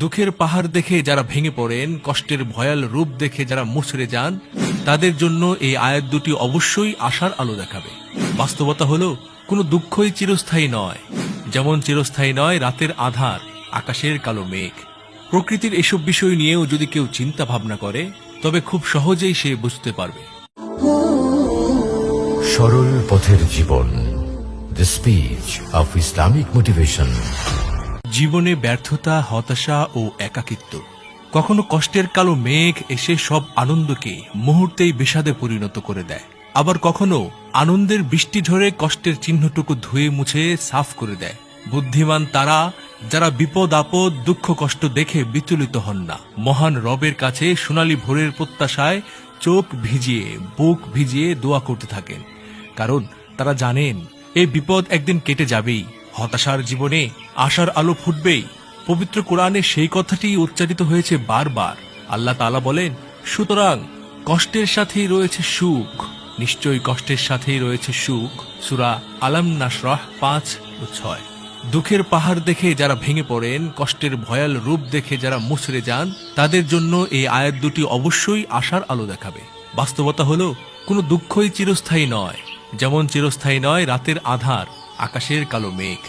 দুঃখের পাহাড় দেখে যারা ভেঙে পড়েন, কষ্টের ভয়াল রূপ দেখে যারা মুচড়ে যান, তাদের জন্য এই আয়াত দুটি অবশ্যই আশার আলো দেখাবে। বাস্তবতা হলো, কোনো দুঃখই চিরস্থায়ী নয়, যেমন চিরস্থায়ী নয় রাতের আধার, আকাশের কালো মেঘ। প্রকৃতির এসব বিষয় নিয়েও যদি কেউ চিন্তা ভাবনা করে, তবে খুব সহজেই সে বুঝতে পারবে। সরল পথের জীবন, the speech of Islamic motivation. জীবনে ব্যর্থতা, হতাশা ও একাকিত্ব, কখনো কষ্টের কালো মেঘ এসে সব আনন্দকে মুহূর্তেই বিষাদে পরিণত করে দেয়, আবার কখনো আনন্দের বৃষ্টি ঝরে কষ্টের চিহ্নটুকু ধুয়ে মুছে সাফ করে দেয়। বুদ্ধিমান তারা, যারা বিপদ আপদ দুঃখ কষ্ট দেখে বিচলিত হন না, মহান রবের কাছে সোনালী ভোরের প্রত্যাশায় চোখ ভিজিয়ে বুক ভিজিয়ে দোয়া করতে থাকেন, কারণ তারা জানেন এই বিপদ একদিন কেটে যাবেই, হতাশার জীবনে আশার আলো ফুটবেই। পবিত্র কোরআনে সেই কথাটি উচ্চারিত হয়েছে বারবার। আল্লাহ তাআলা বলেন, সুতরাং কষ্টের সাথেই রয়েছে সুখ, নিশ্চয়ই কষ্টের সাথেই রয়েছে সুখ। সূরা আলাম নাশরাহ 5 ও 6। দুঃখের পাহাড় দেখে যারা ভেঙে পড়েন, কষ্টের ভয়াল রূপ দেখে যারা মুচড়ে যান, তাদের জন্য এই আয়াত দুটি অবশ্যই আশার আলো দেখাবে। বাস্তবতা হলো, কোনো দুঃখই চিরস্থায়ী নয়, যেমন চিরস্থায়ী নয় রাতের আধার, আকাশের কালো মেঘ।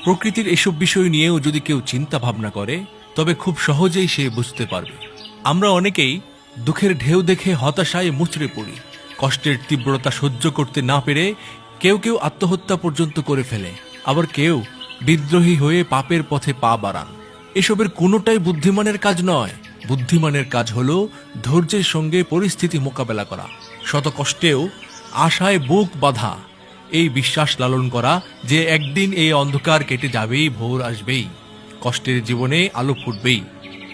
প্রকৃতির এসব বিষয় নিয়েও যদি কেউ চিন্তা ভাবনা করে, তবে খুব সহজেই সে বুঝতে পারবে। আমরা অনেকেই দুঃখের ঢেউ দেখে হতাশায় মুচড়ে পড়ি, কষ্টের তীব্রতা সহ্য করতে না পেরে কেউ কেউ আত্মহত্যা পর্যন্ত করে ফেলে, আবার কেউ বিদ্রোহী হয়ে পাপের পথে পা বাড়ান। এসবের কোনোটাই বুদ্ধিমানের কাজ নয়। বুদ্ধিমানের কাজ হলো ধৈর্যের সঙ্গে পরিস্থিতি মোকাবেলা করা, শত কষ্টেও আশায় বুক বাঁধা, এই বিশ্বাস লালন করা যে একদিন এই অন্ধকার কেটে যাবেই, ভোর আসবেই, কষ্টের জীবনে আলো ফুটবেই।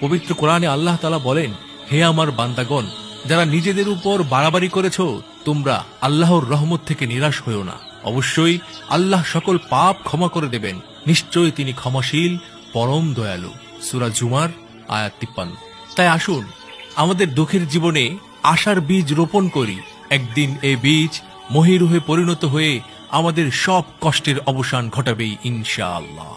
পবিত্র কোরআনে আল্লাহ তাআলা বলেন, হে আমার বান্দাগণ, যারা নিজেদের উপর বাড়াবাড়ি করেছ, তোমরা আল্লাহর রহমত থেকে নিরাশ হইও না। অবশ্যই আল্লাহ সকল পাপ ক্ষমা করে দেবেন, নিশ্চয়ই তিনি ক্ষমাশীল, পরম দয়ালু। সূরা জুমার আয়াত 53। তাই আসুন আমাদের দুঃখের জীবনে আশার বীজ রোপণ করি। একদিন এই বীজ মহিরুহে পরিণত হয়ে আমাদের সব কষ্টের অবসান ঘটাবেই ইনশাআল্লাহ।